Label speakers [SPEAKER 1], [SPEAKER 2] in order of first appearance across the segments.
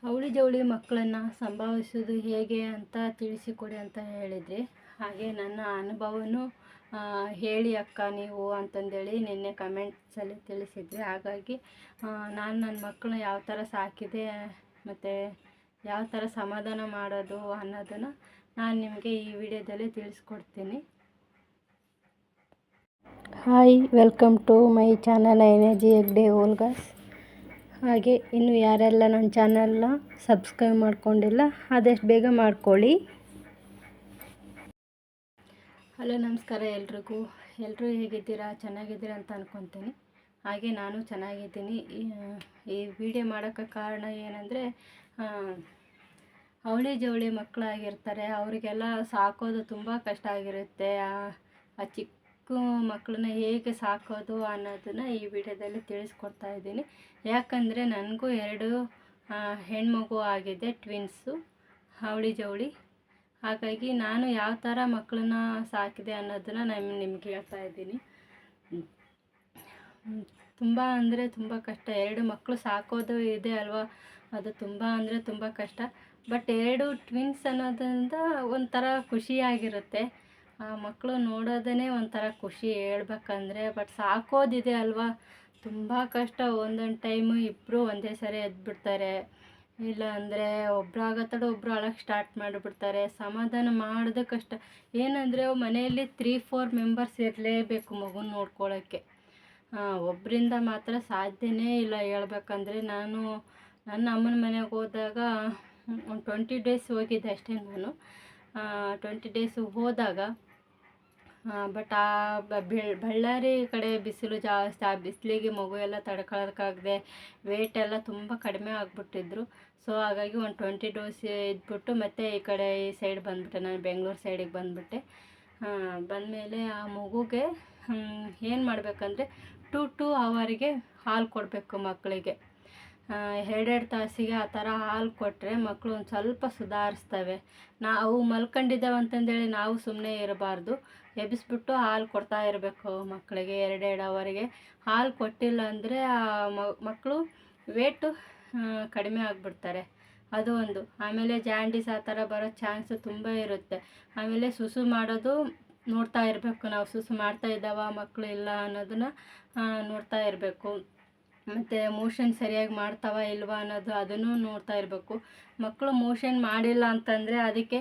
[SPEAKER 1] ಅವಳಿ ಜವಳಿ ಮಕ್ಕಳನ್ನು ಸಂಭಾಳಿಸೋದು ಹೇಗೆ ಅಂತ ತಿಳಿಸಿಕೊಡಿ ಅಂತ ಹೇಳಿದ್ರಿ. ಹಾಗೆ ನನ್ನ ಅನುಭವನೂ ಹೇಳಿ ಅಕ್ಕ ನೀವು ಅಂತಂದೇಳಿ ನಿನ್ನೆ ಕಮೆಂಟ್ಸಲ್ಲಿ ತಿಳಿಸಿದ್ರಿ. ಹಾಗಾಗಿ ನಾನು ನನ್ನ ಮಕ್ಕಳನ್ನ ಯಾವ ಥರ ಸಾಕಿದೆ ಮತ್ತು ಯಾವ ಥರ ಸಮಾಧಾನ ಮಾಡೋದು ಅನ್ನೋದನ್ನು ನಾನು ನಿಮಗೆ ಈ ವಿಡಿಯೋದಲ್ಲಿ ತಿಳಿಸ್ಕೊಡ್ತೀನಿ. Hi, welcome to my channel energy Hegde ಓಲ್ಗಾಸ್. ಹಾಗೆ ಇನ್ನು ಯಾರೆಲ್ಲ ನನ್ನ ಚಾನಲ್ನ ಸಬ್ಸ್ಕ್ರೈಬ್ ಮಾಡ್ಕೊಂಡಿಲ್ಲ ಆದಷ್ಟು ಬೇಗ ಮಾಡ್ಕೊಳ್ಳಿ. ಹಲೋ, ನಮಸ್ಕಾರ ಎಲ್ರಿಗೂ. ಎಲ್ಲರೂ ಹೇಗಿದ್ದೀರಾ? ಚೆನ್ನಾಗಿದ್ದೀರಾ ಅಂತ ಅಂದ್ಕೊತೀನಿ. ಹಾಗೆ ನಾನು ಚೆನ್ನಾಗಿದ್ದೀನಿ. ಈ ವಿಡಿಯೋ ಮಾಡೋಕ್ಕೆ ಕಾರಣ ಏನಂದರೆ, ಅವಳಿ ಜವಳಿ ಮಕ್ಕಳಾಗಿರ್ತಾರೆ, ಅವರಿಗೆಲ್ಲ ಸಾಕೋದು ತುಂಬ ಕಷ್ಟ ಆಗಿರುತ್ತೆ. ಆ ಚಿಕ್ಕ ಮಕ್ಕಳನ್ನ ಹೇಗೆ ಸಾಕೋದು ಅನ್ನೋದನ್ನು ಈ ವಿಡಿಯೋದಲ್ಲಿ ತಿಳಿಸ್ಕೊಡ್ತಾ ಇದ್ದೀನಿ. ಯಾಕಂದರೆ ನನಗೂ 2 ಹೆಣ್ಮಗು ಆಗಿದೆ, ಟ್ವಿನ್ಸು, ಅವಳಿ ಜವಳಿ. ಹಾಗಾಗಿ ನಾನು ಯಾವ ಥರ ಮಕ್ಕಳನ್ನ ಸಾಕಿದೆ ಅನ್ನೋದನ್ನು ನಾನು ನಿಮ್ಗೆ ಹೇಳ್ತಾ ಇದ್ದೀನಿ. ತುಂಬ ಅಂದರೆ ತುಂಬ ಕಷ್ಟ. 2 ಮಕ್ಕಳು ಸಾಕೋದು ಇದೆ ಅಲ್ವಾ, ಅದು ತುಂಬ ಅಂದರೆ ತುಂಬ ಕಷ್ಟ. ಬಟ್ 2 ಟ್ವಿನ್ಸ್ ಅನ್ನೋದ್ರಿಂದ ಒಂಥರ ಖುಷಿಯಾಗಿರುತ್ತೆ. ಆ ಮಕ್ಕಳು ನೋಡೋದೇ ಒಂಥರ ಖುಷಿ ಹೇಳ್ಬೇಕಂದ್ರೆ. ಬಟ್ ಸಾಕೋದಿದೆ ಅಲ್ವಾ, ತುಂಬ ಕಷ್ಟ. ಒಂದೊಂದು ಟೈಮು ಇಬ್ಬರು ಒಂದೇ ಸರಿ ಎದ್ಬಿಡ್ತಾರೆ, ಇಲ್ಲ ಅಂದರೆ ಒಬ್ರು ಆಗತ್ತಡ ಒಬ್ಬರು ಅಳಕ್ಕೆ ಸ್ಟಾರ್ಟ್ ಮಾಡಿಬಿಡ್ತಾರೆ. ಸಮಾಧಾನ ಮಾಡೋದು ಕಷ್ಟ. ಏನಂದರೆ ಮನೆಯಲ್ಲಿ 3-4 ಮೆಂಬರ್ಸ್ ಇರಲೇಬೇಕು ಮಗುನ ನೋಡ್ಕೊಳ್ಳೋಕ್ಕೆ. ಒಬ್ಬರಿಂದ ಮಾತ್ರ ಸಾಧ್ಯನೇ ಇಲ್ಲ ಹೇಳ್ಬೇಕಂದ್ರೆ. ನಾನು ನನ್ನ ಅಮ್ಮನ ಮನೆಗೆ ಹೋದಾಗ ಒಂದು 20 ಡೇಸ್ ಹೋಗಿದ್ದೆ ಅಷ್ಟೇ ನಾನು. 20 ಡೇಸ್ ಹೋದಾಗ ಬಟ್ ಬಳ್ಳಾರಿ ಕಡೆ ಬಿಸಿಲು ಜಾಸ್ತಿ. ಆ ಬಿಸಿಲಿಗೆ ಮಗು ಎಲ್ಲ ತಡ್ಕೊಳ್ಳೋಕ್ಕಾಗದೆ ವೇಟ್ ಎಲ್ಲ ತುಂಬ ಕಡಿಮೆ ಆಗಿಬಿಟ್ಟಿದ್ರು. ಸೊ ಹಾಗಾಗಿ ಒಂದು 20 ಡೇಸ್ ಇದ್ಬಿಟ್ಟು ಮತ್ತೆ ಈ ಕಡೆ ಈ ಸೈಡ್ ಬಂದುಬಿಟ್ಟೆ, ನಾನು ಬೆಂಗಳೂರು ಸೈಡಿಗೆ ಬಂದುಬಿಟ್ಟೆ. ಬಂದಮೇಲೆ ಆ ಮಗುಗೆ ಏನು ಮಾಡಬೇಕಂದ್ರೆ 2 ಅವರಿಗೆ ಹಾಲು ಕೊಡಬೇಕು ಮಕ್ಕಳಿಗೆ. 2 ತಾಸಿಗೆ ಆ ಥರ ಹಾಲು ಕೊಟ್ಟರೆ ಮಕ್ಕಳು ಒಂದು ಸ್ವಲ್ಪ ಸುಧಾರಿಸ್ತವೆ. ನಾವು ಮಲ್ಕೊಂಡಿದ್ದಾವೆ ಅಂತಂದೇಳಿ ನಾವು ಸುಮ್ಮನೆ ಇರಬಾರ್ದು, ಎಬ್ಬಿಸ್ಬಿಟ್ಟು ಹಾಲು ಕೊಡ್ತಾ ಇರಬೇಕು ಮಕ್ಕಳಿಗೆ. 2 ಅವರಿಗೆ ಹಾಲು ಕೊಟ್ಟಿಲ್ಲ ಅಂದರೆ ಆ ಮಕ್ಕಳು ವೇಟು ಕಡಿಮೆ ಆಗಿಬಿಡ್ತಾರೆ, ಅದು ಒಂದು. ಆಮೇಲೆ ಜಾಂಡೀಸ್ ಆ ಥರ ಬರೋ ಚಾನ್ಸು ತುಂಬ ಇರುತ್ತೆ. ಆಮೇಲೆ ಸುಸು ಮಾಡೋದು ನೋಡ್ತಾ ಇರಬೇಕು ನಾವು, ಸುಸು ಮಾಡ್ತಾ ಇದ್ದಾವ ಮಕ್ಕಳು ಇಲ್ಲ ಅನ್ನೋದನ್ನು ನೋಡ್ತಾ ಇರಬೇಕು. ಮತ್ತು ಮೋಷನ್ ಸರಿಯಾಗಿ ಮಾಡ್ತಾವ ಇಲ್ವಾ ಅನ್ನೋದು ಅದನ್ನು ನೋಡ್ತಾ ಇರಬೇಕು. ಮಕ್ಕಳು ಮೋಷನ್ ಮಾಡಿಲ್ಲ ಅಂತಂದರೆ ಅದಕ್ಕೆ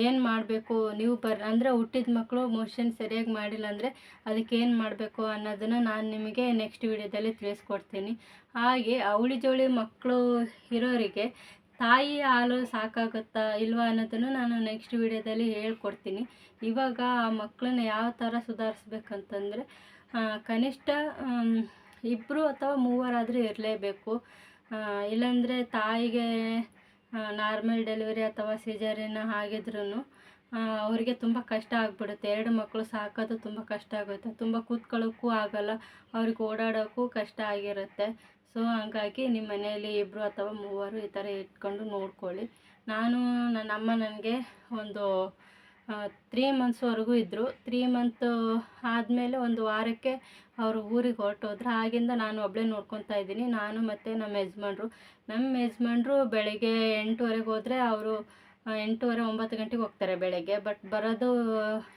[SPEAKER 1] ಏನು ಮಾಡಬೇಕು ನೀವು ಅಂದರೆ ಹುಟ್ಟಿದ ಮಕ್ಕಳು ಮೋಷನ್ ಸರಿಯಾಗಿ ಮಾಡಿಲ್ಲ ಅಂದರೆ ಅದಕ್ಕೆ ಏನು ಮಾಡಬೇಕು ಅನ್ನೋದನ್ನು ನಾನು ನಿಮಗೆ ನೆಕ್ಸ್ಟ್ ವಿಡಿಯೋದಲ್ಲಿ ತಿಳಿಸ್ಕೊಡ್ತೀನಿ. ಹಾಗೆ ಅವಳಿ ಜವಳಿ ಮಕ್ಕಳು ಇರೋರಿಗೆ ತಾಯಿ ಹಾಲು ಸಾಕಾಗುತ್ತಾ ಇಲ್ವಾ ಅನ್ನೋದನ್ನು ನಾನು ನೆಕ್ಸ್ಟ್ ವಿಡಿಯೋದಲ್ಲಿ ಹೇಳ್ಕೊಡ್ತೀನಿ. ಇವಾಗ ಆ ಮಕ್ಕಳನ್ನ ಯಾವ ಥರ ಸುಧಾರಿಸ್ಬೇಕಂತಂದರೆ, ಕನಿಷ್ಠ 2 ಅಥವಾ 3 ಆದರೂ ಇರಲೇಬೇಕು. ಇಲ್ಲಾಂದರೆ ತಾಯಿಗೆ ನಾರ್ಮಲ್ ಡೆಲಿವರಿ ಅಥವಾ ಸಿಜೇರಿಯನ್ ಆಗಿದ್ರೂ ಅವರಿಗೆ ತುಂಬ ಕಷ್ಟ ಆಗಿಬಿಡುತ್ತೆ. 2 ಮಕ್ಕಳು ಸಾಕೋದು ತುಂಬ ಕಷ್ಟ ಆಗುತ್ತೆ. ತುಂಬ ಕೂತ್ಕೊಳ್ಳೋಕ್ಕೂ ಆಗೋಲ್ಲ, ಅವ್ರಿಗೆ ಓಡಾಡೋಕ್ಕೂ ಕಷ್ಟ ಆಗಿರುತ್ತೆ. ಸೊ ಹಾಗಾಗಿ ನಿಮ್ಮ ಮನೆಯಲ್ಲಿ 2 ಅಥವಾ 3 ಈ ಥರ ಇಟ್ಕೊಂಡು ನೋಡ್ಕೊಳ್ಳಿ. ನನ್ನ ಅಮ್ಮ ನನಗೆ ಒಂದು 3 ಮಂತ್ಸ್ವರೆಗೂ ಇದ್ದರು. 3 ಮಂತ್ ಆದಮೇಲೆ ಒಂದು ವಾರಕ್ಕೆ ಅವರು ಊರಿಗೆ ಹೊರಟೋದ್ರು. ಆಗಿಂದ ನಾನು ಒಬ್ಬಳೇ ನೋಡ್ಕೊತಾ ಇದ್ದೀನಿ, ನಾನು ಮತ್ತು ನಮ್ಮ ಯಜಮಾನ್ರು. ಬೆಳಗ್ಗೆ 8:30 ಹೋದರೆ ಅವರು 8:30 9 ಗಂಟೆಗೆ ಹೋಗ್ತಾರೆ ಬೆಳಗ್ಗೆ. ಬಟ್ ಬರೋದು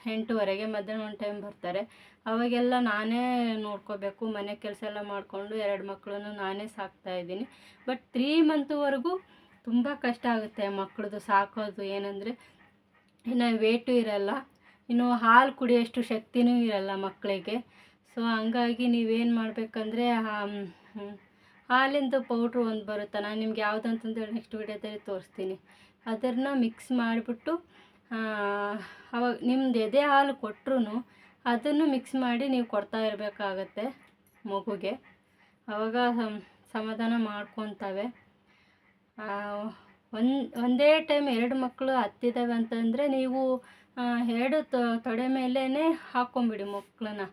[SPEAKER 1] 8:30ಗೆ, ಮಧ್ಯಾಹ್ನ ಒಂದು ಟೈಮ್ ಬರ್ತಾರೆ. ಅವಾಗೆಲ್ಲ ನಾನೇ ನೋಡ್ಕೋಬೇಕು, ಮನೆ ಕೆಲಸ ಎಲ್ಲ ಮಾಡಿಕೊಂಡು 2 ಮಕ್ಕಳನ್ನು ನಾನೇ ಸಾಕ್ತಾಯಿದ್ದೀನಿ. ಬಟ್ 3 ಮಂತ್ವರೆಗೂ ತುಂಬ ಕಷ್ಟ ಆಗುತ್ತೆ ಮಕ್ಕಳದು ಸಾಕೋದು. ಏನಂದರೆ ಇನ್ನು ವೇಟು ಇರಲ್ಲ, ಇನ್ನು ಹಾಲು ಕುಡಿಯೋಷ್ಟು ಶಕ್ತಿನೂ ಇರಲ್ಲ ಮಕ್ಕಳಿಗೆ. ಸೊ ಹಂಗಾಗಿ ನೀವೇನು ಮಾಡಬೇಕಂದ್ರೆ, ಹಾಲಿಂದು ಪೌಡ್ರು ಒಂದು ಬರುತ್ತೆ, ನಾನು ನಿಮ್ಗೆ ಯಾವುದಂತಂದೇಳಿ ನೆಕ್ಸ್ಟ್ ವಿಡಿಯೋದಲ್ಲಿ ತೋರಿಸ್ತೀನಿ. ಅದನ್ನು ಮಿಕ್ಸ್ ಮಾಡಿಬಿಟ್ಟು ಅವಾಗ ನಿಮ್ದು ಎದೆ ಹಾಲು ಕೊಟ್ಟರು ಅದನ್ನು ಮಿಕ್ಸ್ ಮಾಡಿ ನೀವು ಕೊಡ್ತಾ ಇರಬೇಕಾಗತ್ತೆ ಮಗುಗೆ. ಆವಾಗ ಸಮಾಧಾನ ಮಾಡ್ಕೊತವೆ. ಒಂದೇ ಟೈಮ್ 2 ಮಕ್ಕಳು ಹತ್ತಿದ್ದಾವೆ ಅಂತಂದರೆ ನೀವು 2 ತೊಡೆ ಮೇಲೇ ಹಾಕ್ಕೊಂಬಿಡಿ ಮಕ್ಕಳನ್ನ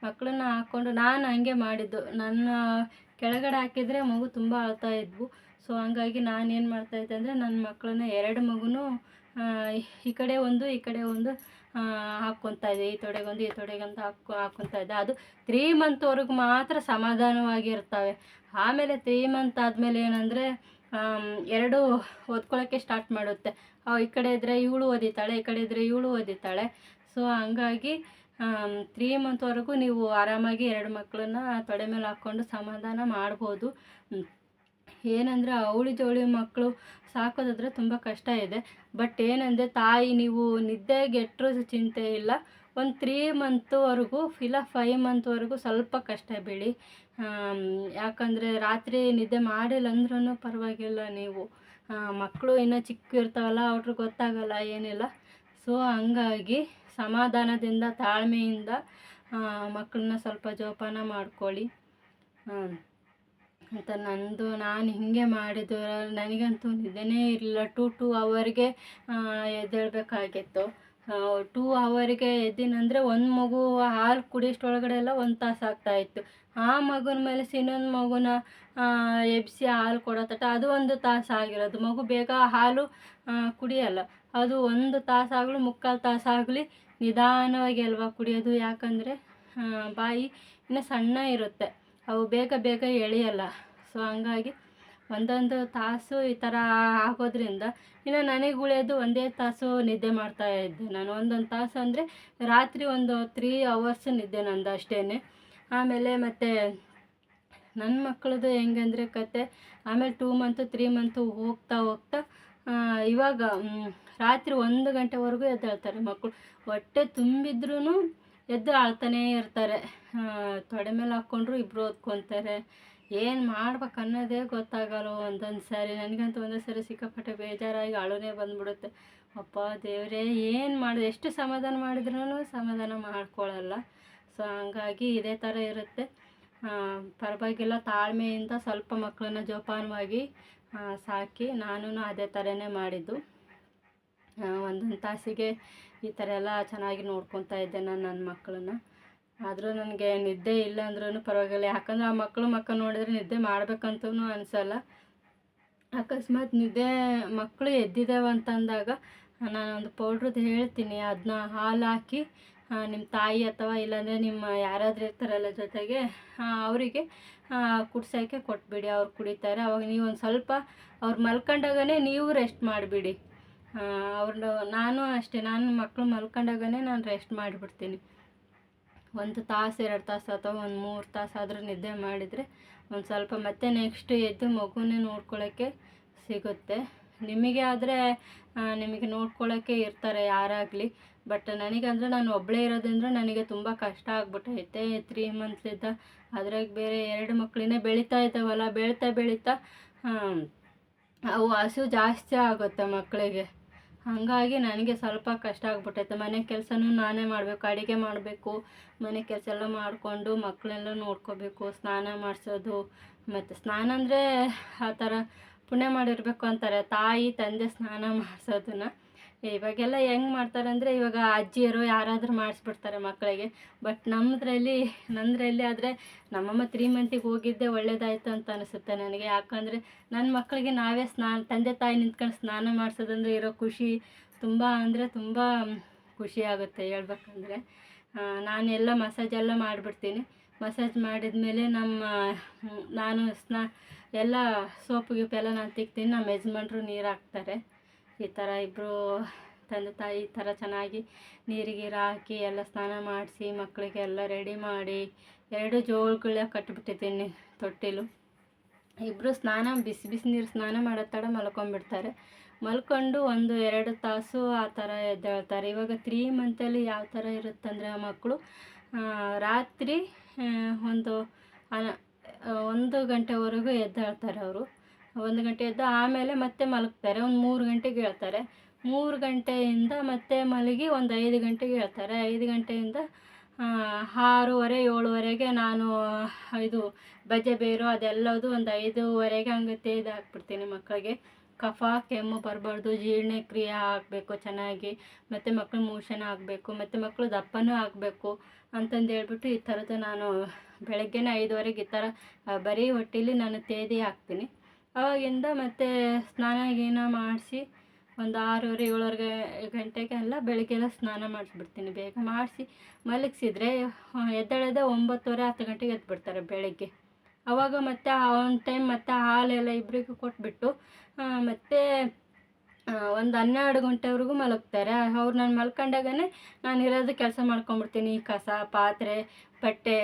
[SPEAKER 1] ಹಾಕ್ಕೊಂಡು. ನಾನು ಹಂಗೆ ಮಾಡಿದ್ದು, ನನ್ನ ಕೆಳಗಡೆ ಹಾಕಿದರೆ ಮಗು ತುಂಬ ಅಳ್ತಾ ಇದ್ವು. ಸೊ ಹಂಗಾಗಿ ನಾನೇನು ಮಾಡ್ತಾಯಿದ್ದೆ ಅಂದರೆ ನನ್ನ ಮಕ್ಕಳನ್ನ 2 ಮಗುನೂ ಈ ಕಡೆ ಒಂದು ಈ ಕಡೆ ಒಂದು ಹಾಕ್ಕೊತಾ ಇದ್ದೆ, ಈ ತೊಡೆಗೊಂದು ಈ ತೊಡೆಗೊಂದು ಹಾಕ್ಕೊತಾ ಇದ್ದೆ. ಅದು 3 ಮಂತ್ವರೆಗೂ ಮಾತ್ರ ಸಮಾಧಾನವಾಗಿರ್ತವೆ. ಆಮೇಲೆ 3 ಮಂತ್ ಆದಮೇಲೆ ಏನಂದರೆ ಎರಡು ಓದ್ಕೊಳ್ಳೋಕ್ಕೆ ಸ್ಟಾರ್ಟ್ ಮಾಡುತ್ತೆ. ಈ ಕಡೆ ಇದ್ದರೆ ಇವಳು ಓದಿತಾಳೆ, ಈ ಕಡೆ ಇದ್ದರೆ ಇವಳು ಓದಿತಾಳೆ. ಸೊ ಹಂಗಾಗಿ 3 ಮಂತ್ವರೆಗೂ ನೀವು ಆರಾಮಾಗಿ 2 ಮಕ್ಕಳನ್ನ ತೊಡೆ ಮೇಲೆ ಹಾಕ್ಕೊಂಡು ಸಮಾಧಾನ ಮಾಡ್ಬೋದು. ಏನಂದರೆ ಅವಳಿ ಜವಳಿ ಮಕ್ಕಳು ಸಾಕೋದಾದರೆ ತುಂಬ ಕಷ್ಟ ಇದೆ. ಬಟ್ ಏನಂದರೆ ತಾಯಿ ನೀವು ನಿದ್ದೆಗೆಟ್ಟರೂ ಚಿಂತೆ ಇಲ್ಲ. ಒಂದು 3 ಮಂತ್ವರೆಗೂ ಇಲ್ಲ 5 ಮಂತ್ವರೆಗೂ ಸ್ವಲ್ಪ ಕಷ್ಟ ಬೀಳಿ. ಯಾಕಂದರೆ ರಾತ್ರಿ ನಿದ್ದೆ ಮಾಡಿಲ್ಲ ಅಂದ್ರೂ ಪರವಾಗಿಲ್ಲ. ನೀವು ಮಕ್ಕಳು ಇನ್ನೂ ಚಿಕ್ಕ ಇರ್ತಾವಲ್ಲ, ಅವ್ರಿಗೆ ಗೊತ್ತಾಗಲ್ಲ ಏನಿಲ್ಲ. ಸೊ ಹಂಗಾಗಿ ಸಮಾಧಾನದಿಂದ ತಾಳ್ಮೆಯಿಂದ ಮಕ್ಕಳನ್ನ ಸ್ವಲ್ಪ ಜೋಪಾನ ಮಾಡ್ಕೊಳ್ಳಿ ಅಂತ ನಾನು ಹಿಂಗೆ ಮಾಡಿದ್ದು. ನನಗಂತೂ ನಿದ್ದೆನೇ ಇರಲಿಲ್ಲ. 2 ಅವರ್ಗೆ ಎದ್ದೇಳಬೇಕಾಗಿತ್ತು. 2 ಅವರ್ಗೆ ಎದ್ದೀನಂದರೆ ಒಂದು ಮಗು ಹಾಲು ಕುಡಿಯೋಷ್ಟೊಳಗಡೆ ಎಲ್ಲ 1 ತಾಸು ಆಗ್ತಾಯಿತ್ತು. ಆ ಮಗುನ ಮೇಲೆ ಇನ್ನೊಂದು ಮಗುನ ಎಬ್ಬಿಸಿ ಹಾಲು ಕೊಡೋ ತಟ ಅದು 1 ತಾಸು ಆಗಿರೋದು. ಮಗು ಬೇಗ ಹಾಲು ಕುಡಿಯಲ್ಲ. ಅದು 1 ತಾಸಾಗಲಿ 3/4 ತಾಸಾಗಲಿ ನಿಧಾನವಾಗಿ ಅಲ್ವಾ ಕುಡಿಯೋದು. ಯಾಕಂದರೆ ಬಾಯಿ ಇನ್ನೂ ಸಣ್ಣ ಇರುತ್ತೆ, ಅವು ಬೇಗ ಬೇಗ ಎಳೆಯಲ್ಲ. ಸೊ ಹಂಗಾಗಿ 1 ತಾಸು ಈ ಥರ ಆಗೋದ್ರಿಂದ ಇನ್ನು ನನಗೆ ಉಳಿಯೋದು 1 ತಾಸು ನಿದ್ದೆ ಮಾಡ್ತಾಯಿದ್ದೆ ನಾನು. 1 ತಾಸು ಅಂದರೆ ರಾತ್ರಿ ಒಂದು 3 ಅವರ್ಸ್ ನಿದ್ದೆ ನಂದು ಅಷ್ಟೇ. ಆಮೇಲೆ ಮತ್ತು ನನ್ನ ಮಕ್ಕಳದು ಹೆಂಗಂದರೆ ಕತೆ, ಆಮೇಲೆ 2 ಮಂತು 3 ಮಂತು ಹೋಗ್ತಾ ಇವಾಗ ರಾತ್ರಿ 1 ಗಂಟೆವರೆಗೂ ಎದ್ದೇಳ್ತಾರೆ ಮಕ್ಕಳು. ಹೊಟ್ಟೆ ತುಂಬಿದ್ರೂ ಎದ್ದು ಆಳ್ತಾನೇ ಇರ್ತಾರೆ. ತೊಡೆ ಮೇಲೆ ಹಾಕ್ಕೊಂಡ್ರು ಇಬ್ಬರು ಓದ್ಕೊತಾರೆ. ಏನು ಮಾಡ್ಬೇಕು ಅನ್ನೋದೇ ಗೊತ್ತಾಗಲ್ಲ ಒಂದೊಂದು ಸಾರಿ. ನನಗಂತೂ ಒಂದೊಂದು ಸಾರಿ ಸಿಕ್ಕಾಪಟ್ಟೆ ಬೇಜಾರಾಗಿ ಅಳುನೇ ಬಂದುಬಿಡುತ್ತೆ. ಅಪ್ಪ ದೇವರೇ, ಏನು ಮಾಡಿದೆ, ಎಷ್ಟು ಸಮಾಧಾನ ಮಾಡಿದ್ರೂ ಸಮಾಧಾನ ಮಾಡ್ಕೊಳ್ಳಲ್ಲ. ಸೊ ಹಂಗಾಗಿ ಇದೇ ಥರ ಇರುತ್ತೆ. ಪರವಾಗಿಲ್ಲ, ತಾಳ್ಮೆಯಿಂದ ಸ್ವಲ್ಪ ಮಕ್ಕಳನ್ನ ಜೋಪಾನವಾಗಿ ಸಾಕಿ. ನಾನು ಅದೇ ಥರನೇ ಮಾಡಿದ್ದು. 1 ತಾಸಿಗೆ ಈ ಥರ ಎಲ್ಲ ಚೆನ್ನಾಗಿ ನೋಡ್ಕೊತಾ ಇದ್ದೆ ನಾನು ನನ್ನ ಮಕ್ಕಳನ್ನ. ಆದರೂ ನನಗೆ ನಿದ್ದೆ ಇಲ್ಲ ಅಂದ್ರೂ ಪರವಾಗಿಲ್ಲ. ಯಾಕಂದರೆ ಆ ಮಕ್ಕಳು ನೋಡಿದರೆ ನಿದ್ದೆ ಮಾಡಬೇಕಂತೂ ಅನಿಸಲ್ಲ. ಅಕಸ್ಮಾತ್ ಮಕ್ಕಳು ಎದ್ದಿದ್ದೇವೆ ಅಂತಂದಾಗ ನಾನೊಂದು ಪೌಡ್ರದ್ದು ಹೇಳ್ತೀನಿ. ಅದನ್ನ ಹಾಲು ಹಾಕಿ ನಿಮ್ಮ ತಾಯಿ ಅಥವಾ ಇಲ್ಲಾಂದರೆ ನಿಮ್ಮ ಯಾರಾದರೂ ಇರ್ತಾರಲ್ಲ ಜೊತೆಗೆ, ಅವರಿಗೆ ಕುಡ್ಸೋಕ್ಕೆ ಕೊಟ್ಬಿಡಿ. ಅವ್ರು ಕುಡಿತಾರೆ. ಅವಾಗ ನೀವು ಒಂದು ಸ್ವಲ್ಪ ಅವ್ರು ಮಲ್ಕೊಂಡಾಗನೇ ನೀವು ರೆಸ್ಟ್ ಮಾಡಿಬಿಡಿ. ನಾನು ಅಷ್ಟೇ, ನಾನು ಮಕ್ಕಳು ಮಲ್ಕೊಂಡಾಗನೇ ನಾನು ರೆಸ್ಟ್ ಮಾಡಿಬಿಡ್ತೀನಿ. 1 ತಾಸು 2 ತಾಸು ಅಥವಾ ಒಂದು 3 ತಾಸು ಆದರೂ ನಿದ್ದೆ ಮಾಡಿದರೆ ಒಂದು ಸ್ವಲ್ಪ ಮತ್ತೆ ನೆಕ್ಸ್ಟ್ ಎದ್ದು ಮಗುನೇ ನೋಡ್ಕೊಳ್ಳೋಕ್ಕೆ ಸಿಗುತ್ತೆ. ನಿಮಗೆ ಆದರೆ ನಿಮಗೆ ನೋಡ್ಕೊಳ್ಳೋಕ್ಕೆ ಇರ್ತಾರೆ ಯಾರಾಗಲಿ. ಬಟ್ ನನಗಂದರೆ ನಾನು ಒಬ್ಬಳೇ ಇರೋದ್ರಿಂದ ನನಗೆ ತುಂಬ ಕಷ್ಟ ಆಗ್ಬಿಟ್ಟೈತೆ. 3 ಮಂತ್ಸಿಂದ ಅದ್ರಾಗ ಬೇರೆ 2 ಮಕ್ಕಳಿನೇ ಬೆಳೀತಾ ಇದ್ದಾವಲ್ಲ. ಬೆಳೀತಾ ಅವು ಹಸಿವು ಜಾಸ್ತಿ ಆಗುತ್ತೆ ಮಕ್ಕಳಿಗೆ. ಹಾಗಾಗಿ ನನಗೆ ಸ್ವಲ್ಪ ಕಷ್ಟ ಆಗ್ಬಿಟ್ಟೈತೆ. ಮನೆ ಕೆಲಸನೂ ನಾನೇ ಮಾಡಬೇಕು, ಅಡುಗೆ ಮಾಡಬೇಕು, ಮನೆ ಕೆಲಸ ಎಲ್ಲ ಮಾಡಿಕೊಂಡು ಮಕ್ಕಳೆಲ್ಲ ನೋಡ್ಕೋಬೇಕು, ಸ್ನಾನ ಮಾಡಿಸೋದು. ಮತ್ತು ಸ್ನಾನ ಅಂದರೆ ಆ ಥರ ಪುಣ್ಯ ಮಾಡಿರಬೇಕು ಅಂತಾರೆ, ತಾಯಿ ತಂದೆ ಸ್ನಾನ ಮಾಡಿಸೋದನ್ನು. ಇವಾಗೆಲ್ಲ ಹೆಂಗೆ ಮಾಡ್ತಾರೆ ಅಂದರೆ, ಇವಾಗ ಅಜ್ಜಿಯರು ಯಾರಾದರೂ ಮಾಡಿಸ್ಬಿಡ್ತಾರೆ ಮಕ್ಕಳಿಗೆ. ಬಟ್ ನಂದರಲ್ಲಿ ಆದರೆ ನಮ್ಮಮ್ಮ 3 ಮಂತಿಗೆ ಹೋಗಿದ್ದೆ ಒಳ್ಳೇದಾಯಿತು ಅಂತ ಅನಿಸುತ್ತೆ ನನಗೆ. ಯಾಕಂದರೆ ನನ್ನ ಮಕ್ಕಳಿಗೆ ನಾವೇ ತಂದೆ ತಾಯಿ ನಿಂತ್ಕೊಂಡು ಸ್ನಾನ ಮಾಡಿಸೋದಂದ್ರೆ ಇರೋ ಖುಷಿ ತುಂಬ ಅಂದರೆ ತುಂಬ ಖುಷಿ ಆಗುತ್ತೆ ಹೇಳ್ಬೇಕಂದ್ರೆ. ನಾನೆಲ್ಲ ಮಸಾಜ್ ಎಲ್ಲ ಮಾಡಿಬಿಡ್ತೀನಿ. ಮಸಾಜ್ ಮಾಡಿದ್ಮೇಲೆ ನಾನು ಎಲ್ಲ ಸೋಪು ಗೀಪು ಎಲ್ಲ ನಾನು ತಿಕ್ತೀನಿ. ನಮ್ಮ ಯಜಮಾನ್ರು ನೀರು ಹಾಕ್ತಾರೆ. ಈ ಥರ ಇಬ್ಬರು ತಂದೆ ತಾಯಿ ಈ ಥರ ಚೆನ್ನಾಗಿ ನೀರಿಗೆ ಹಾಕಿ ಎಲ್ಲ ಸ್ನಾನ ಮಾಡಿಸಿ ಮಕ್ಕಳಿಗೆಲ್ಲ ರೆಡಿ ಮಾಡಿ 2 ಜೋಳುಗಳ ಕಟ್ಟಿಬಿಟ್ಟಿದ್ದೀನಿ ತೊಟ್ಟಿಲು. ಇಬ್ಬರು ಬಿಸಿ ನೀರು ಸ್ನಾನ ಮಾಡೋ ತಡ ಮಲ್ಕೊಂಡ್ಬಿಡ್ತಾರೆ. ಮಲ್ಕೊಂಡು 1-2 ತಾಸು ಆ ಥರ ಎದ್ದೇಳ್ತಾರೆ. ಇವಾಗ 3 ಮಂತಲ್ಲಿ ಯಾವ ಥರ ಇರುತ್ತಂದರೆ ಆ ಮಕ್ಕಳು ರಾತ್ರಿ 1 ಗಂಟೆವರೆಗೂ ಎದ್ದೇಳ್ತಾರೆ. ಅವರು 1 ಗಂಟೆ ಎದ್ದು ಆಮೇಲೆ ಮತ್ತೆ ಮಲಗ್ತಾರೆ. ಒಂದು 3 ಗಂಟೆಗೆ ಹೇಳ್ತಾರೆ. 3 ಗಂಟೆಯಿಂದ ಮತ್ತೆ ಮಲಗಿ ಒಂದು 5 ಗಂಟೆಗೆ ಹೇಳ್ತಾರೆ. 5 ಗಂಟೆಯಿಂದ 6:30 7:00ವರೆಗೆ ನಾನು ಇದು ಬಜೆ ಬೇರು ಅದೆಲ್ಲದು ಒಂದು 5:30 ಹಂಗೆ ತೇದು ಹಾಕ್ಬಿಡ್ತೀನಿ ಮಕ್ಕಳಿಗೆ. ಕಫ ಕೆಮ್ಮು ಬರಬಾರ್ದು, ಜೀರ್ಣಕ್ರಿಯೆ ಆಗಬೇಕು ಚೆನ್ನಾಗಿ, ಮತ್ತು ಮಕ್ಕಳು ಮೋಷನ್ ಆಗಬೇಕು, ಮತ್ತು ಮಕ್ಕಳು ದಪ್ಪನೂ ಆಗಬೇಕು ಅಂತಂದು ಹೇಳ್ಬಿಟ್ಟು ಈ ಥರದ್ದು ನಾನು ಬೆಳಗ್ಗೆನೇ 5:30 ಈ ಥರ ಬರೀ ಹೊಟ್ಟೆಲಿ ನಾನು ತೇದಿ ಹಾಕ್ತೀನಿ. ಆವಾಗಿಂದ ಮತ್ತೆ ಸ್ನಾನ ಗೀನ ಮಾಡಿಸಿ ಒಂದು 6:30 7 ಗಂಟೆಗೆಲ್ಲ ಬೆಳಗ್ಗೆಲ್ಲ ಸ್ನಾನ ಮಾಡಿಸ್ಬಿಡ್ತೀನಿ. ಬೇಗ ಮಾಡಿಸಿ ಮಲಗಿಸಿದ್ರೆ ಎದ್ದೇಳೋದೇ 9:30 10 ಗಂಟೆಗೆ ಎದ್ಬಿಡ್ತಾರೆ ಬೆಳಗ್ಗೆ. ಆವಾಗ ಮತ್ತೆ ಒಂದು ಟೈಮ್ ಮತ್ತೆ ಹಾಲೆಲ್ಲ ಇಬ್ಬರಿಗೂ ಕೊಟ್ಬಿಟ್ಟು ಮತ್ತೆ ಒಂದು 12 ಗಂಟೆವರೆಗೂ ಮಲಗ್ತಾರೆ. ಅವ್ರು ನಾನು ಮಲ್ಕೊಂಡಾಗನೇ ನಾನು ಇರೋದು ಕೆಲಸ ಮಾಡ್ಕೊಂಬಿಡ್ತೀನಿ. ಕಸ, ಪಾತ್ರೆ, ಬಟ್ಟೆ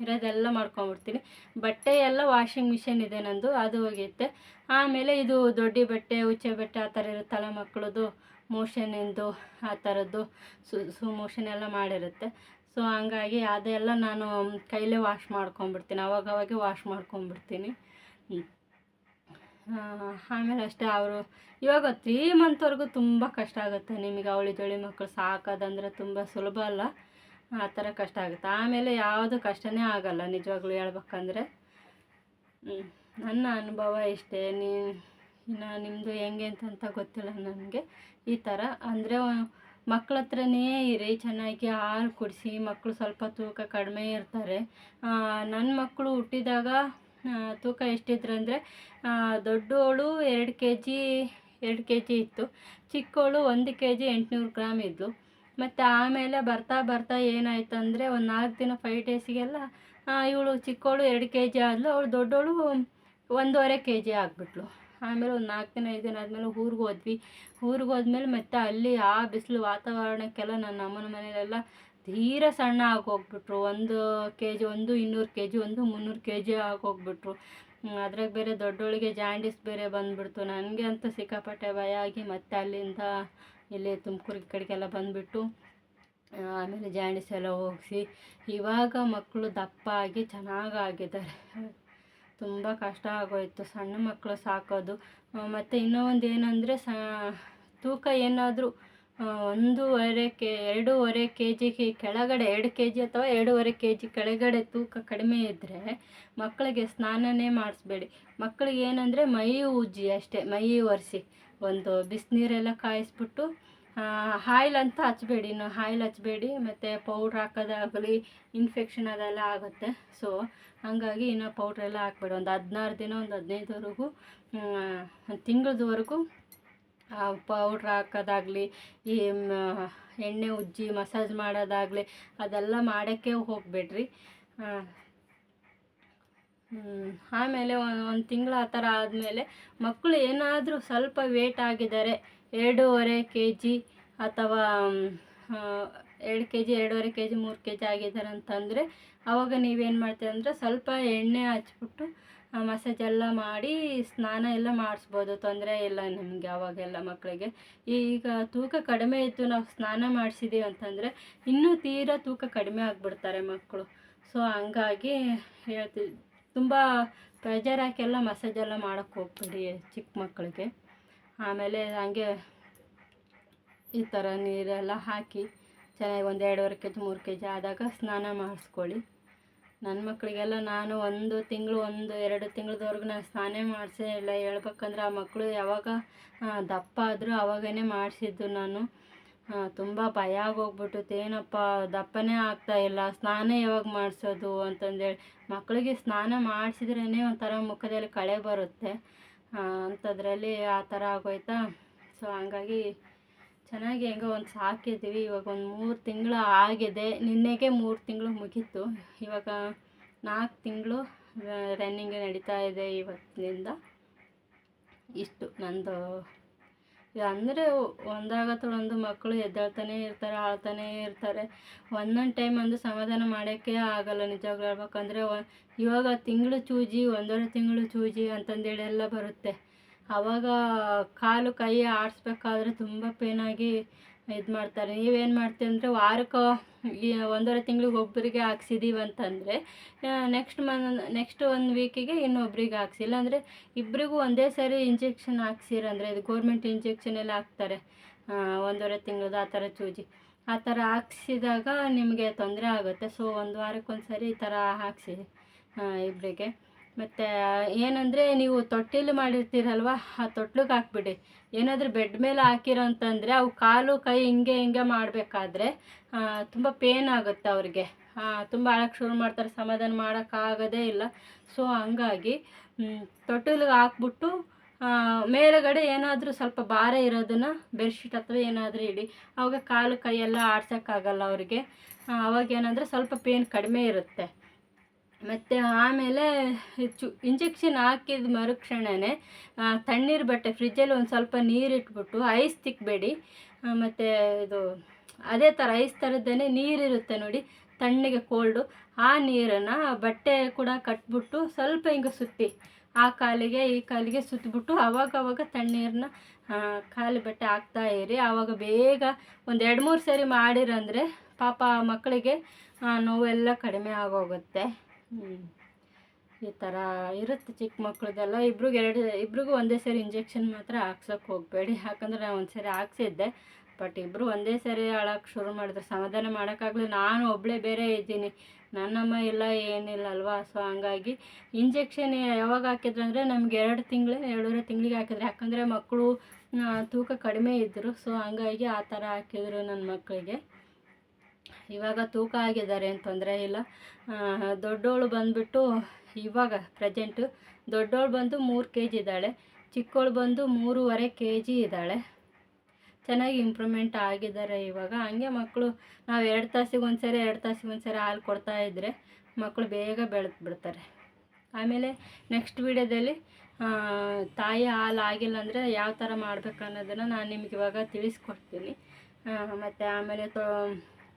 [SPEAKER 1] ಇರೋದೆಲ್ಲ ಮಾಡ್ಕೊಂಬಿಡ್ತೀನಿ. ಬಟ್ಟೆ ಎಲ್ಲ ವಾಷಿಂಗ್ ಮಿಷಿನ್ ಇದೆ ನಂದು, ಅದು ಒಗೆಯುತ್ತೆ. ಆಮೇಲೆ ಇದು ದೊಡ್ಡ ಬಟ್ಟೆ, ಉಚ್ಚೆ ಬಟ್ಟೆ ಆ ಥರ ಇರುತ್ತಲ್ಲ ಮಕ್ಕಳದು, ಮೋಷನಿಂದು ಆ ಥರದ್ದು ಮೋಷನ್ ಎಲ್ಲ ಮಾಡಿರುತ್ತೆ. ಸೊ ಹಂಗಾಗಿ ಅದೆಲ್ಲ ನಾನು ಕೈಲೇ ವಾಶ್ ಮಾಡ್ಕೊಂಬಿಡ್ತೀನಿ, ಅವಾಗವಾಗೆ ವಾಶ್ ಮಾಡ್ಕೊಂಬಿಡ್ತೀನಿ. ಆಮೇಲೆ ಅಷ್ಟೇ, ಅವರು ಇವಾಗ 3 ಮಂತ್ವರೆಗೂ ತುಂಬ ಕಷ್ಟ ಆಗುತ್ತೆ ನಿಮಗೆ. ಅವಳಿ ಜವಳಿ ಮಕ್ಕಳು ಸಾಕೋದಂದರೆ ತುಂಬ ಸುಲಭ ಅಲ್ಲ, ಆ ಥರ ಕಷ್ಟ ಆಗುತ್ತೆ. ಆಮೇಲೆ ಯಾವುದು ಕಷ್ಟನೇ ಆಗಲ್ಲ ನಿಜವಾಗ್ಲೂ ಹೇಳ್ಬೇಕಂದ್ರೆ. ನನ್ನ ಅನುಭವ ಇಷ್ಟೇ. ಇನ್ನು ನಿಮ್ಮದು ಹೆಂಗೆ ಅಂತ ಗೊತ್ತಿಲ್ಲ ನನಗೆ. ಈ ಥರ ಅಂದರೆ ಮಕ್ಳ ಹತ್ರನೇ ಇರಿ, ಚೆನ್ನಾಗಿ ಹಾಲು ಕುಡಿಸಿ. ಮಕ್ಕಳು ಸ್ವಲ್ಪ ತೂಕ ಕಡಿಮೆ ಇರ್ತಾರೆ. ನನ್ನ ಮಕ್ಕಳು ಹುಟ್ಟಿದಾಗ ತೂಕ ಎಷ್ಟಿದ್ರಂದರೆ ದೊಡ್ಡವಳು 2 ಕೆ ಜಿ ಇತ್ತು, ಚಿಕ್ಕವಳು 1 kg 800 ಗ್ರಾಮ್ ಇದ್ಲು. ಮತ್ತು ಆಮೇಲೆ ಬರ್ತಾ ಬರ್ತಾ ಏನಾಯ್ತು ಅಂದರೆ ಒಂದು 4 ದಿನ 5 ಡೇಸಿಗೆಲ್ಲ ಇವಳು ಚಿಕ್ಕವಳು 2 kg ಆದಳು, ಅವಳು ದೊಡ್ಡವಳು 1.5 kg ಆಗಿಬಿಟ್ಲು. ಆಮೇಲೆ ಒಂದು 4 ದಿನ 5 ದಿನ ಆದಮೇಲೆ ಊರಿಗೆ ಹೋದ್ಮೇಲೆ ಮತ್ತೆ ಅಲ್ಲಿ ಆ ಬಿಸಿಲು ವಾತಾವರಣಕ್ಕೆಲ್ಲ ನನ್ನ ಅಮ್ಮನ ಮನೆಯಲ್ಲೆಲ್ಲ ತೀರಾ ಸಣ್ಣ ಆಗೋಗ್ಬಿಟ್ರು. 1 kg, ಒಂದು 200 kg, ಒಂದು 300 kg ಆಗೋಗ್ಬಿಟ್ರು. ಅದ್ರಾಗ ಬೇರೆ ದೊಡ್ಡವಳಿಗೆ ಜಾಂಡೀಸ್ ಬೇರೆ ಬಂದುಬಿಡ್ತು. ನನಗೆ ಅಂತೂ ಸಿಕ್ಕಾಪಟ್ಟೆ ಭಯ ಆಗಿ ಮತ್ತೆ ಅಲ್ಲಿಂದ ಇಲ್ಲಿ ತುಮಕೂರು ಕಡೆಗೆಲ್ಲ ಬಂದುಬಿಟ್ಟು ಆಮೇಲೆ ಜಾಂಡೀಸ್ ಎಲ್ಲ ಹೋಗಿಸಿ ಇವಾಗ ಮಕ್ಕಳು ದಪ್ಪ ಆಗಿ ಚೆನ್ನಾಗಾಗಿದ್ದಾರೆ. ತುಂಬ ಕಷ್ಟ ಆಗೋಯಿತು ಸಣ್ಣ ಮಕ್ಕಳು ಸಾಕೋದು. ಮತ್ತು ಇನ್ನೂ ಒಂದು ಏನಂದರೆ ತೂಕ ಏನಾದರೂ 2.5 kg ಕೆಳಗಡೆ, 2 kg ಅಥವಾ 2.5 kg ಕೆಳಗಡೆ ತೂಕ ಕಡಿಮೆ ಇದ್ದರೆ ಮಕ್ಕಳಿಗೆ ಸ್ನಾನನೇ ಮಾಡಿಸ್ಬೇಡಿ. ಮಕ್ಕಳಿಗೆ ಏನಂದರೆ ಮೈ ಉಜ್ಜಿ ಅಷ್ಟೇ, ಮೈ ಒರೆಸಿ ಒಂದು ಬಿಸಿನೀರೆಲ್ಲ ಕಾಯಿಸ್ಬಿಟ್ಟು ಆಯಿಲ್ ಅಂತ ಹಚ್ಚಬೇಡಿ, ಆಯಿಲ್ ಹಚ್ಚಬೇಡಿ. ಮತ್ತು ಪೌಡ್ರ್ ಹಾಕೋದಾಗಲಿ ಇನ್ಫೆಕ್ಷನ್ ಅದೆಲ್ಲ ಆಗುತ್ತೆ. ಸೊ ಹಾಗಾಗಿ ಇನ್ನು ಪೌಡ್ರೆಲ್ಲ ಹಾಕ್ಬೇಡಿ. ಒಂದು 16 ದಿನ, ಒಂದು 15ವರೆಗೂ, ಒಂದು ತಿಂಗಳದವರೆಗೂ ಪೌಡ್ರ್ ಹಾಕೋದಾಗಲಿ, ಈ ಎಣ್ಣೆ ಉಜ್ಜಿ ಮಸಾಜ್ ಮಾಡೋದಾಗಲಿ ಅದೆಲ್ಲ ಮಾಡೋಕ್ಕೆ ಹೋಗಬೇಡ್ರಿ. ಆಮೇಲೆ ಒಂದು ತಿಂಗಳು ಆ ಥರ ಆದಮೇಲೆ ಮಕ್ಕಳು ಏನಾದರೂ ಸ್ವಲ್ಪ ವೇಟ್ ಆಗಿದ್ದಾರೆ, 2.5 kg ಅಥವಾ 2 kg, 2.5 kg, 3 kg ಆಗಿದ್ದಾರೆ ಅಂತಂದರೆ ಆವಾಗ ನೀವೇನು ಮಾಡ್ತೀರಿ ಅಂದರೆ ಸ್ವಲ್ಪ ಎಣ್ಣೆ ಹಚ್ಬಿಟ್ಟು ಮಸಾಜ್ ಎಲ್ಲ ಮಾಡಿ ಸ್ನಾನ ಎಲ್ಲ ಮಾಡಿಸ್ಬೋದು, ತೊಂದರೆ ಇಲ್ಲ ನಿಮಗೆ ಅವಾಗೆಲ್ಲ ಮಕ್ಕಳಿಗೆ. ಈಗ ತೂಕ ಕಡಿಮೆ ಇತ್ತು, ನಾವು ಸ್ನಾನ ಮಾಡಿಸಿದ್ದೀವಿ ಅಂತಂದರೆ ಇನ್ನೂ ತೀರಾ ತೂಕ ಕಡಿಮೆ ಆಗಿಬಿಡ್ತಾರೆ ಮಕ್ಕಳು. ಸೊ ಹಂಗಾಗಿ ಹೇಳ್ತೀವಿ, ತುಂಬ ಪ್ರೆಷರ್ ಹಾಕೆಲ್ಲ ಮಸಾಜೆಲ್ಲ ಮಾಡೋಕ್ಕೆ ಹೋಗ್ಬೇಡಿ ಚಿಕ್ಕ ಮಕ್ಕಳಿಗೆ. ಆಮೇಲೆ ಹಂಗೆ ಈ ಥರ ನೀರೆಲ್ಲ ಹಾಕಿ ಚೆನ್ನಾಗಿ ಒಂದು 2.5 kg 3 kg ಆದಾಗ ಸ್ನಾನ ಮಾಡಿಸ್ಕೊಳ್ಳಿ. ನನ್ನ ಮಕ್ಕಳಿಗೆಲ್ಲ ನಾನು 1 ತಿಂಗಳು 1-2 ತಿಂಗಳದವರೆಗೂ ನಾನು ಸ್ನಾನ ಮಾಡಿಸೇ ಇಲ್ಲ. ಹೇಳ್ಬೇಕಂದ್ರೆ ಆ ಮಕ್ಕಳು ಯಾವಾಗ ದಪ್ಪ ಆದರೂ ಆವಾಗೇ ಮಾಡಿಸಿದ್ದು ನಾನು. ತುಂಬ ಭಯ ಆಗೋಗ್ಬಿಟ್ಟಿತ್ತು, ಏನಪ್ಪ ದಪ್ಪನೇ ಆಗ್ತಾಯಿಲ್ಲ, ಸ್ನಾನ ಯಾವಾಗ ಮಾಡಿಸೋದು ಅಂತಂದೇಳಿ. ಮಕ್ಕಳಿಗೆ ಸ್ನಾನ ಮಾಡಿಸಿದ್ರೇ ಒಂಥರ ಮುಖದಲ್ಲಿ ಕಳೆ ಬರುತ್ತೆ, ಅಂಥದ್ರಲ್ಲಿ ಆ ಥರ ಆಗೋಯ್ತಾ. ಸೊ ಹಂಗಾಗಿ ಚೆನ್ನಾಗಿ ಹೆಂಗೋ ಒಂದು ಸಾಕಿದ್ದೀವಿ. ಇವಾಗ ಒಂದು 3 ತಿಂಗಳು ಆಗಿದೆ, ನಿನ್ನೆಗೆ 3 ತಿಂಗಳು ಮುಗೀತು. ಇವಾಗ 4 ತಿಂಗಳು ರನ್ನಿಂಗ್ ನಡೀತಾ ಇದೆ ಇವತ್ತಿನಿಂದ. ಇಷ್ಟು ನಂದು. ಅಂದರೆ ಒಂದಾಗತ್ತೊಂದು ಮಕ್ಕಳು ಎದ್ದೇಳ್ತಾನೆ ಇರ್ತಾರೆ, ಆಳ್ತಾನೇ ಇರ್ತಾರೆ. ಒಂದೊಂದು ಟೈಮ್ ಒಂದು ಸಮಾಧಾನ ಮಾಡೋಕ್ಕೆ ಆಗಲ್ಲ ನಿಜವಾಗ್ಲೂ ಹೇಳ್ಬೇಕಂದ್ರೆ. ಇವಾಗ ತಿಂಗಳು ಚೂಜಿ, 1.5 ತಿಂಗಳು ಚೂಜಿ ಅಂತಂದೇಳಿ ಎಲ್ಲ ಬರುತ್ತೆ. ಆವಾಗ ಕಾಲು ಕೈ ಆಡಿಸ್ಬೇಕಾದ್ರೆ ತುಂಬ ಪೇನಾಗಿ ಇದು ಮಾಡ್ತಾರೆ. ನೀವೇನು ಮಾಡ್ತೀವಿ ಅಂದರೆ ವಾರಕ್ಕೆ ಈ 1.5 ತಿಂಗಳಿಗೆ ಒಬ್ಬರಿಗೆ ಹಾಕ್ಸಿದ್ದೀವಿ ಅಂತಂದರೆ ನೆಕ್ಸ್ಟ್ 1 ವೀಕಿಗೆ ಇನ್ನೊಬ್ರಿಗೆ ಹಾಕ್ಸಿ. ಇಲ್ಲಾಂದರೆ ಇಬ್ಬರಿಗೂ ಒಂದೇ ಸಾರಿ ಇಂಜೆಕ್ಷನ್ ಹಾಕ್ಸಿರಂದರೆ, ಇದು ಗೋರ್ಮೆಂಟ್ ಇಂಜೆಕ್ಷನ್ ಎಲ್ಲ ಹಾಕ್ತಾರೆ 1.5 ತಿಂಗಳದ್ದು ಆ ಥರ ಚೂಜಿ. ಆ ಥರ ಹಾಕ್ಸಿದಾಗ ನಿಮಗೆ ತೊಂದರೆ ಆಗುತ್ತೆ. ಸೊ 1 ವಾರಕ್ಕೊಂದು ಸಾರಿ ಈ ಥರ ಹಾಕ್ಸಿ ಇಬ್ಬರಿಗೆ. ಮತ್ತು ಏನಂದರೆ ನೀವು ತೊಟ್ಟಿಲು ಮಾಡಿರ್ತೀರಲ್ವ, ಆ ತೊಟ್ಲಿಗೆ ಹಾಕ್ಬಿಡಿ. ಏನಾದರೂ ಬೆಡ್ ಮೇಲೆ ಹಾಕಿರೋ ಅಂತಂದರೆ ಅವು ಕಾಲು ಕೈ ಹಿಂಗೆ ಮಾಡಬೇಕಾದ್ರೆ ತುಂಬ ಪೇನ್ ಆಗುತ್ತೆ ಅವ್ರಿಗೆ. ತುಂಬ ಅಳಕ್ಕೆ ಶುರು ಮಾಡ್ತಾರೆ, ಸಮಾಧಾನ ಮಾಡೋಕ್ಕಾಗೋದೇ ಇಲ್ಲ. ಸೊ ಹಂಗಾಗಿ ತೊಟ್ಟಿಲಿಗೆ ಹಾಕ್ಬಿಟ್ಟು ಮೇಲುಗಡೆ ಏನಾದರೂ ಸ್ವಲ್ಪ ಭಾರ ಇರೋದನ್ನು ಬೆಡ್ಶೀಟ್ ಅಥವಾ ಏನಾದರೂ ಇಡಿ. ಆವಾಗ ಕಾಲು ಕೈಯೆಲ್ಲ ಆಡ್ಸೋಕ್ಕಾಗಲ್ಲ ಅವ್ರಿಗೆ. ಅವಾಗ ಏನಂದರೆ ಸ್ವಲ್ಪ ಪೇನ್ ಕಡಿಮೆ ಇರುತ್ತೆ. ಮತ್ತು ಆಮೇಲೆ ಇಂಜೆಕ್ಷನ್ ಹಾಕಿದ ಮರುಕ್ಷಣವೇ ತಣ್ಣೀರು ಬಟ್ಟೆ ಫ್ರಿಜ್ಜಲ್ಲಿ ಒಂದು ಸ್ವಲ್ಪ ನೀರಿಟ್ಬಿಟ್ಟು ಐಸ್ ತಿಕ್ಕಬೇಡಿ. ಮತ್ತು ಇದು ಅದೇ ಥರ ಐಸ್ ಥರದ್ದೇ ನೀರಿರುತ್ತೆ ನೋಡಿ, ತಣ್ಣಗೆ ಕೋಲ್ಡು, ಆ ನೀರನ್ನು ಬಟ್ಟೆ ಕೂಡ ಕಟ್ಬಿಟ್ಟು ಸ್ವಲ್ಪ ಹಿಂಗೆ ಸುತ್ತಿ ಆ ಕಾಲಿಗೆ ಈ ಕಾಲಿಗೆ ಸುತ್ತಿಬಿಟ್ಟು ಅವಾಗವಾಗ ತಣ್ಣೀರನ್ನ ಖಾಲಿ ಬಟ್ಟೆ ಹಾಕ್ತಾ ಇರಿ. ಆವಾಗ ಬೇಗ ಒಂದು 2-3 ಸರಿ ಮಾಡಿರಂದರೆ ಪಾಪ ಮಕ್ಕಳಿಗೆ ನೋವೆಲ್ಲ ಕಡಿಮೆ ಆಗೋಗುತ್ತೆ. ಈ ಥರ ಇರುತ್ತೆ ಚಿಕ್ಕ ಮಕ್ಳದೆಲ್ಲ. ಇಬ್ರಿಗೂ ಒಂದೇ ಸರಿ ಇಂಜೆಕ್ಷನ್ ಮಾತ್ರ ಹಾಕ್ಸೋಕೆ ಹೋಗಬೇಡಿ. ಯಾಕಂದರೆ ನಾನು ಒಂದು ಸರಿ ಹಾಕ್ಸಿದ್ದೆ, ಬಟ್ ಇಬ್ಬರು ಒಂದೇ ಸರಿ ಅಳಕ್ಕೆ ಶುರು ಮಾಡಿದ್ರೆ ಸಮಾಧಾನ ಮಾಡೋಕ್ಕಾಗಲಿ. ನಾನು ಒಬ್ಬಳೇ ಬೇರೆ ಇದ್ದೀನಿ, ನನ್ನಮ್ಮ ಇಲ್ಲ ಏನಿಲ್ಲ ಅಲ್ವಾ. ಸೊ ಹಂಗಾಗಿ ಇಂಜೆಕ್ಷನ್ ಯಾವಾಗ ಹಾಕಿದ್ರು ಅಂದರೆ ನಮ್ಗೆ 2-2.5 ತಿಂಗಳಿಗೆ ಹಾಕಿದ್ರು. ಯಾಕಂದರೆ ಮಕ್ಕಳು ತೂಕ ಕಡಿಮೆ ಇದ್ದರು. ಸೊ ಹಂಗಾಗಿ ಆ ಥರ ಹಾಕಿದ್ರು ನನ್ನ ಮಕ್ಕಳಿಗೆ. ಇವಾಗ ತೂಕ ಆಗಿದ್ದಾರೆ, ಏನು ತೊಂದರೆ ಇಲ್ಲ. ದೊಡ್ಡವಳು ಬಂದುಬಿಟ್ಟು ಇವಾಗ ಪ್ರೆಸೆಂಟು ದೊಡ್ಡವಳು ಬಂದು 3 kg ಇದ್ದಾಳೆ, ಚಿಕ್ಕವಳು ಬಂದು 3.5 kg ಇದ್ದಾಳೆ. ಚೆನ್ನಾಗಿ ಇಂಪ್ರೂವ್ಮೆಂಟ್ ಆಗಿದ್ದಾರೆ ಇವಾಗ. ಹಂಗೆ ಮಕ್ಕಳು ನಾವು 2 ತಾಸಿಗೆ ಒಂದ್ಸರಿ ಹಾಲು ಕೊಡ್ತಾಯಿದ್ರೆ ಮಕ್ಕಳು ಬೇಗ ಬಿಡ್ತಾರೆ. ಆಮೇಲೆ ನೆಕ್ಸ್ಟ್ ವೀಡಿಯೋದಲ್ಲಿ ತಾಯಿ ಹಾಲು ಆಗಿಲ್ಲ ಅಂದರೆ ಯಾವ ಥರ ಮಾಡಬೇಕು ಅನ್ನೋದನ್ನು ನಾನು ನಿಮ್ಗೆ ಇವಾಗ ತಿಳಿಸ್ಕೊಡ್ತೀನಿ. ಮತ್ತು ಆಮೇಲೆ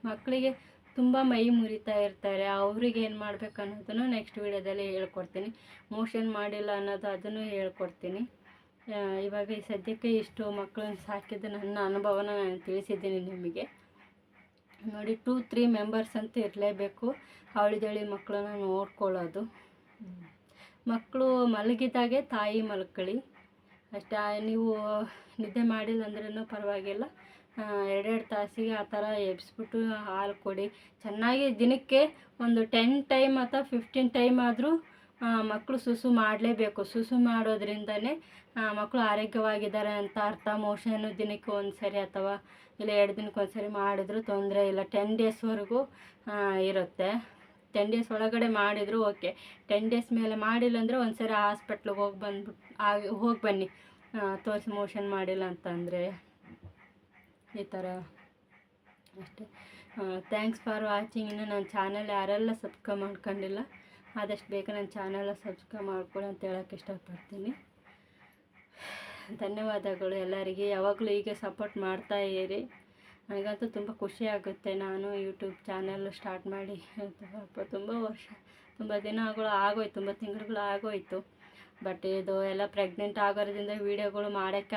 [SPEAKER 1] ಮಕ್ಕಳಿಗೆ ತುಂಬ ಮೈ ಮುರಿತಾ ಇರ್ತಾರೆ, ಅವ್ರಿಗೆ ಏನು ಮಾಡಬೇಕು ಅನ್ನೋದನ್ನು ನೆಕ್ಸ್ಟ್ ವೀಡಿಯೋದಲ್ಲಿ ಹೇಳ್ಕೊಡ್ತೀನಿ. ಮೋಷನ್ ಮಾಡಿಲ್ಲ ಅನ್ನೋದು ಅದನ್ನು ಹೇಳ್ಕೊಡ್ತೀನಿ. ಇವಾಗ ಈ ಸದ್ಯಕ್ಕೆ ಇಷ್ಟು ಮಕ್ಕಳನ್ನ ಸಾಕಿದ್ದು ನನ್ನ ಅನುಭವನ ನಾನು ತಿಳಿಸಿದ್ದೀನಿ ನಿಮಗೆ. ನೋಡಿ 2-3 ಮೆಂಬರ್ಸ್ ಅಂತ ಇರಲೇಬೇಕು ಅವಳಿದಳಿ ಮಕ್ಕಳನ್ನ ನೋಡ್ಕೊಳ್ಳೋದು. ಮಕ್ಕಳು ಮಲಗಿದಾಗೆ ತಾಯಿ ಮಲ್ಕೊಳ್ಳಿ ಅಷ್ಟೇ. ನೀವು ನಿದ್ದೆ ಮಾಡಿಲ್ಲ ಅಂದ್ರೂ ಪರವಾಗಿಲ್ಲ, 2 ತಾಸಿಗೆ ಆ ಥರ ಎಬ್ಬಿಸ್ಬಿಟ್ಟು ಹಾಲು ಕೊಡಿ. ಚೆನ್ನಾಗಿ ದಿನಕ್ಕೆ ಒಂದು 10 ಟೈಮ್ ಅಥವಾ 15 ಟೈಮ್ ಆದರೂ ಮಕ್ಕಳು ಸುಸು ಮಾಡಲೇಬೇಕು. ಸುಸು ಮಾಡೋದ್ರಿಂದನೇ ಮಕ್ಕಳು ಆರೋಗ್ಯವಾಗಿದ್ದಾರೆ ಅಂತ ಅರ್ಥ. ಮೋಷನ್ನು ದಿನಕ್ಕೆ 1 ಸರಿ ಅಥವಾ ಇಲ್ಲ 2 ದಿನಕ್ಕೆ 1 ಸರಿ ಮಾಡಿದ್ರು ತೊಂದರೆ ಇಲ್ಲ. 10 ಡೇಸ್ವರೆಗೂ ಇರುತ್ತೆ. 10 ಡೇಸ್ ಒಳಗಡೆ ಮಾಡಿದ್ರು ಓಕೆ. 10 ಡೇಸ್ ಮೇಲೆ ಮಾಡಿಲ್ಲ ಅಂದರೆ ಒಂದು ಸರಿ ಹಾಸ್ಪಿಟ್ಲಿಗೆ ಹೋಗಿ ಬನ್ನಿ, ತೋರಿಸಿ ಮೋಷನ್ ಮಾಡಿಲ್ಲ ಅಂತಂದರೆ. ಈ ಥರ ಅಷ್ಟೇ. Thanks for watching. ಇನ್ನು ನನ್ನ ಚಾನಲ್ ಯಾರೆಲ್ಲ ಸಬ್ಸ್ಕ್ರೈಬ್ ಮಾಡ್ಕೊಂಡಿಲ್ಲ ಆದಷ್ಟು ಬೇಗ ನನ್ನ ಚಾನಲ್ ಸಬ್ಸ್ಕ್ರೈಬ್ ಮಾಡ್ಕೊಳ್ಳಿ ಅಂತ ಹೇಳೋಕ್ಕೆ ಇಷ್ಟಪಡ್ತೀನಿ. ಧನ್ಯವಾದಗಳು ಎಲ್ಲರಿಗೆ. ಯಾವಾಗಲೂ ಹೀಗೆ ಸಪೋರ್ಟ್ ಮಾಡ್ತಾ ಇರಿ. ನನಗಂತೂ ತುಂಬ ಖುಷಿ ಆಗುತ್ತೆ. ನಾನು ಯೂಟ್ಯೂಬ್ ಚಾನಲ್ ಸ್ಟಾರ್ಟ್ ಮಾಡಿ ತುಂಬ ದಿನಗಳು ಆಗೋಯ್ತು, ತುಂಬ ತಿಂಗಳುಗಳು ಆಗೋಯಿತು. ಬಟ್ ಇದು ಎಲ್ಲ ಪ್ರೆಗ್ನೆಂಟ್ ಆಗೋದ್ರಿಂದ ವೀಡಿಯೋಗಳು ಮಾಡೋಕ್ಕೆ